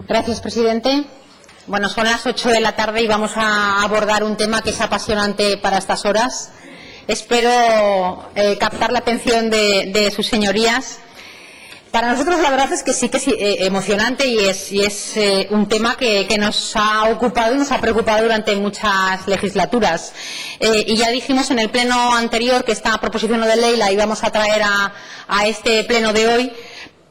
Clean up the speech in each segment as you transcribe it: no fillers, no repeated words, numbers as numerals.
Gracias, presidente. Bueno, son las 8 de la tarde y vamos a abordar un tema que es apasionante para estas horas. Espero captar la atención de sus señorías. Para nosotros la verdad es que sí que es emocionante y es un tema que nos ha ocupado y nos ha preocupado durante muchas legislaturas. Y ya dijimos en el pleno anterior que esta proposición no de ley la íbamos a traer a este pleno de hoy,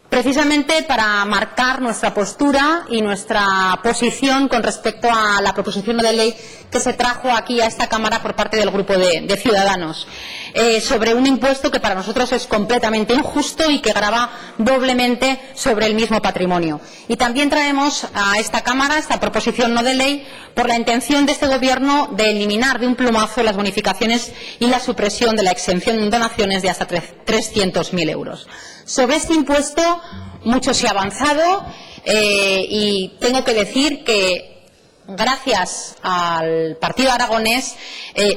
precisamente para marcar nuestra postura y nuestra posición con respecto a la proposición no de ley que se trajo aquí a esta Cámara por parte del Grupo de Ciudadanos, sobre un impuesto que para nosotros es completamente injusto y que grava doblemente sobre el mismo patrimonio. Y también traemos a esta Cámara esta proposición no de ley por la intención de este Gobierno de eliminar de un plumazo las bonificaciones y la supresión de la exención en donaciones de hasta 300.000 euros. Sobre este impuesto mucho se ha avanzado y tengo que decir que gracias al Partido Aragonés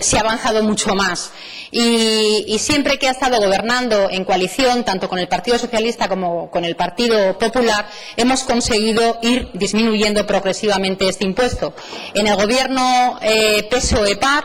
se ha avanzado mucho más. Y siempre que ha estado gobernando en coalición, tanto con el Partido Socialista como con el Partido Popular, hemos conseguido ir disminuyendo progresivamente este impuesto. En el Gobierno PSOE-PAR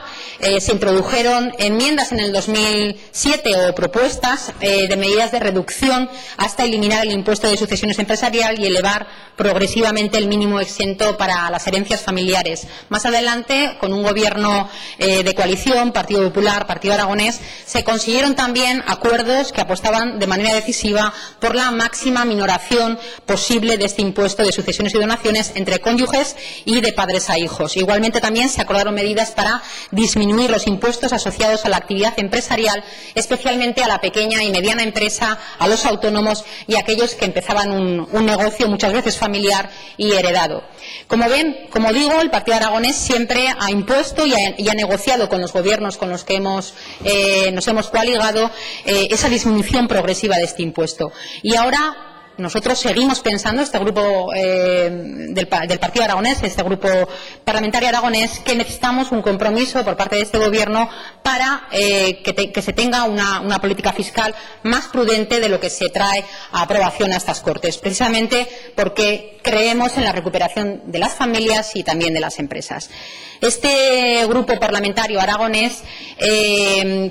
se introdujeron enmiendas en el 2007 o propuestas de medidas de reducción hasta eliminar el impuesto de sucesiones empresarial y elevar progresivamente el mínimo exento para las herencias familiares. Más adelante, con un Gobierno de coalición, Partido Popular, Partido Aragonés, se consiguieron también acuerdos que apostaban de manera decisiva por la máxima minoración posible de este impuesto de sucesiones y donaciones entre cónyuges y de padres a hijos. Igualmente también se acordaron medidas para disminuir los impuestos asociados a la actividad empresarial, especialmente a la pequeña y mediana empresa, a los autónomos y a aquellos que empezaban un negocio muchas veces familiar y heredado. Como ven, como digo, el Partido Aragonés siempre ha impuesto y ha negociado con los gobiernos con los que nos hemos coaligado esa disminución progresiva de este impuesto. Y ahora nosotros seguimos pensando, este grupo del Partido Aragonés, este grupo parlamentario aragonés, que necesitamos un compromiso por parte de este Gobierno para que se tenga una política fiscal más prudente de lo que se trae a aprobación a estas Cortes, precisamente porque creemos en la recuperación de las familias y también de las empresas. Este grupo parlamentario aragonés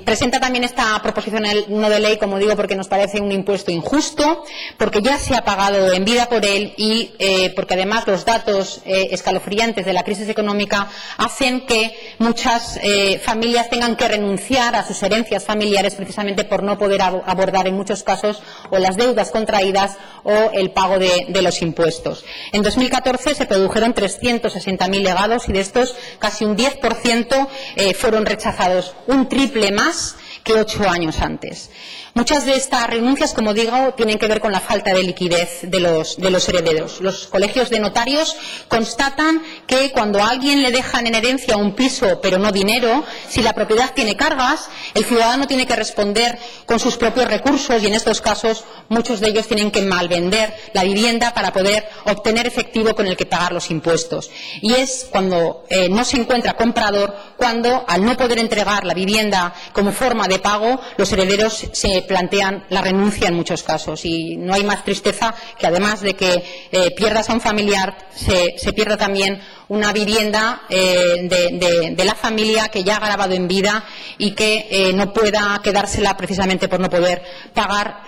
presenta también esta proposición no de ley, como digo, porque nos parece un impuesto injusto, porque ya se ha pagado en vida por él y porque además los datos escalofriantes de la crisis económica hacen que muchas familias tengan que renunciar a sus herencias familiares precisamente por no poder abordar en muchos casos o las deudas contraídas o el pago de los impuestos. En 2014 se produjeron 360.000 legados y de estos casi un 10% fueron rechazados, un triple más que 8 años antes. Muchas de estas renuncias, como digo, tienen que ver con la falta de liquidez de los herederos. Los colegios de notarios constatan que cuando a alguien le dejan en herencia un piso pero no dinero, si la propiedad tiene cargas, el ciudadano tiene que responder con sus propios recursos y en estos casos muchos de ellos tienen que malvender la vivienda para poder obtener efectivo con el que pagar los impuestos. Y es cuando no se encuentra comprador, cuando al no poder entregar la vivienda como forma de pago, los herederos se plantean la renuncia en muchos casos. Y no hay más tristeza que además de que pierdas a un familiar, se pierda también una vivienda de la familia que ya ha grabado en vida y que no pueda quedársela precisamente por no poder pagar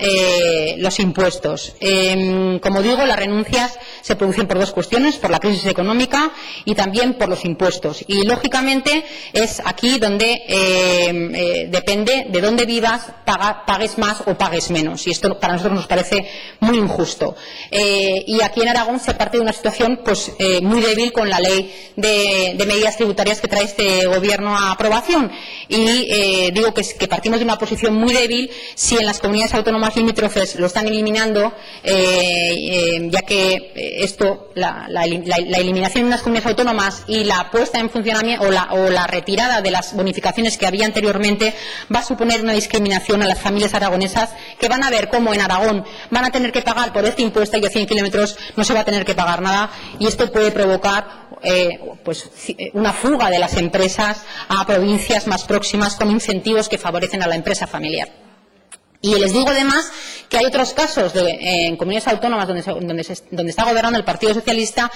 los impuestos. Como digo, las renuncias se producen por dos cuestiones, por la crisis económica y también por los impuestos. Y lógicamente es aquí donde depende de dónde vivas, pagues más o pagues menos. Y esto para nosotros nos parece muy injusto. Y aquí en Aragón se parte de una situación pues muy débil con la ley de medidas tributarias que trae este Gobierno a aprobación. Y digo que partimos de una posición muy débil si en las comunidades autónomas limítrofes lo están eliminando, ya que esto, la eliminación de unas comunidades autónomas y la puesta en funcionamiento o la retirada de las bonificaciones que había anteriormente va a suponer una discriminación a las familias aragonesas que van a ver cómo en Aragón van a tener que pagar por este impuesto y a 100 kilómetros no se va a tener que pagar nada, y esto puede provocar una fuga de las empresas a provincias más próximas con incentivos que favorecen a la empresa familiar. Y les digo además que hay otros casos en comunidades autónomas donde está gobernando el Partido Socialista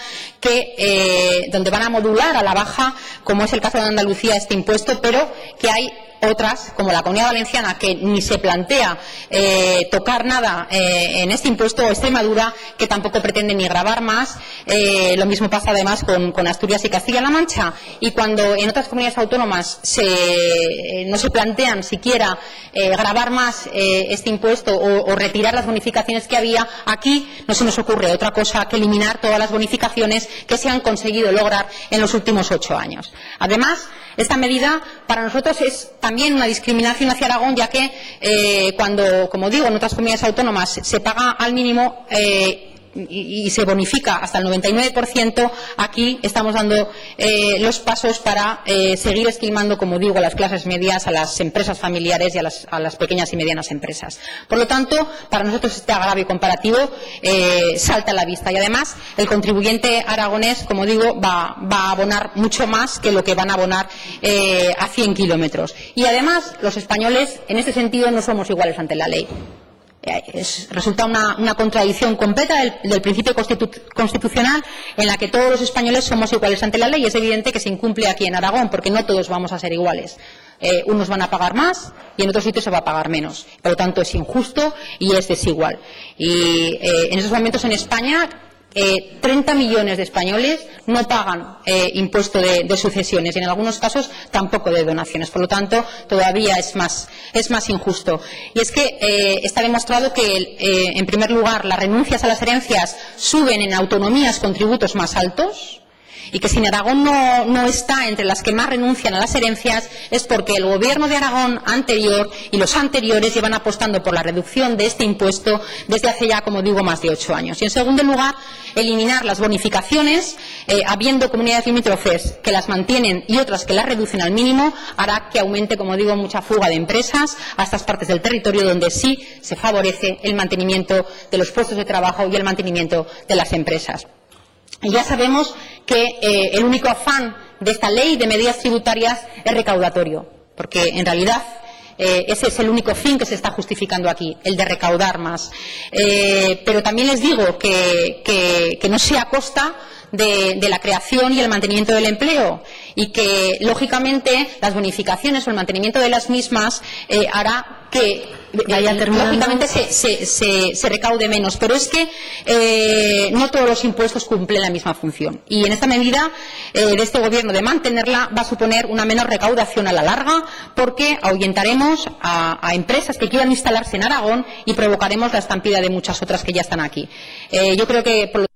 donde van a modular a la baja, como es el caso de Andalucía, este impuesto, pero que hay otras, como la Comunidad Valenciana, que ni se plantea tocar nada en este impuesto, o Extremadura, que tampoco pretende ni gravar más. Lo mismo pasa además con Asturias y Castilla-La Mancha. Y cuando en otras comunidades autónomas no se plantean siquiera gravar más este impuesto o retirar las bonificaciones que había, aquí no se nos ocurre otra cosa que eliminar todas las bonificaciones que se han conseguido lograr en los últimos 8 años. Además, esta medida para nosotros es también una discriminación hacia Aragón, ya que cuando, como digo, en otras comunidades autónomas se paga al mínimo y se bonifica hasta el 99%, aquí estamos dando los pasos para seguir esquilmando, como digo, a las clases medias, a las empresas familiares y a las pequeñas y medianas empresas. Por lo tanto, para nosotros este agravio comparativo salta a la vista, y además el contribuyente aragonés, como digo, va a abonar mucho más que lo que van a abonar a 100 kilómetros. Y además los españoles en este sentido no somos iguales ante la ley. Resulta una contradicción completa del principio constitucional, en la que todos los españoles somos iguales ante la ley. Es evidente que se incumple aquí en Aragón, porque no todos vamos a ser iguales. Unos van a pagar más y en otros sitios se va a pagar menos. Por lo tanto, es injusto y es desigual. Y en esos momentos en España 30 millones de españoles no pagan impuesto de sucesiones, y en algunos casos tampoco de donaciones. Por lo tanto, todavía es más injusto. Y es que está demostrado que, en primer lugar, las renuncias a las herencias suben en autonomías con tributos más altos, y que si Aragón no está entre las que más renuncian a las herencias es porque el Gobierno de Aragón anterior y los anteriores llevan apostando por la reducción de este impuesto desde hace ya, como digo, más de 8 años. Y, en segundo lugar, eliminar las bonificaciones, habiendo comunidades limítrofes que las mantienen y otras que las reducen al mínimo, hará que aumente, como digo, mucha fuga de empresas a estas partes del territorio donde sí se favorece el mantenimiento de los puestos de trabajo y el mantenimiento de las empresas. Y ya sabemos que el único afán de esta ley de medidas tributarias es recaudatorio, porque en realidad ese es el único fin que se está justificando aquí, el de recaudar más. Pero también les digo que no sea a costa de la creación y el mantenimiento del empleo, y que, lógicamente, las bonificaciones o el mantenimiento de las mismas hará que lógicamente se recaude menos. Pero es que no todos los impuestos cumplen la misma función, y en esta medida de este Gobierno de mantenerla va a suponer una menor recaudación a la larga, porque ahuyentaremos a empresas que quieran instalarse en Aragón y provocaremos la estampida de muchas otras que ya están aquí. Yo creo que, por lo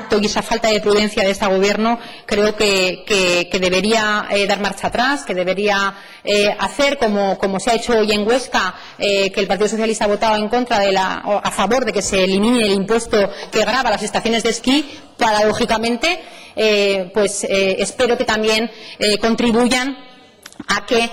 y esa falta de prudencia de este Gobierno, creo que debería dar marcha atrás, que debería hacer como se ha hecho hoy en Huesca, que el Partido Socialista ha votado en contra a favor de que se elimine el impuesto que grava las estaciones de esquí. Paradójicamente, espero que también contribuyan a que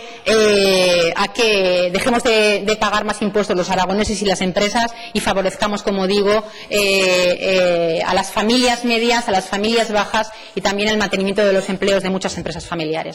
dejemos de pagar más impuestos los aragoneses y las empresas, y favorezcamos, como digo, a las familias medias, a las familias bajas, y también el mantenimiento de los empleos de muchas empresas familiares.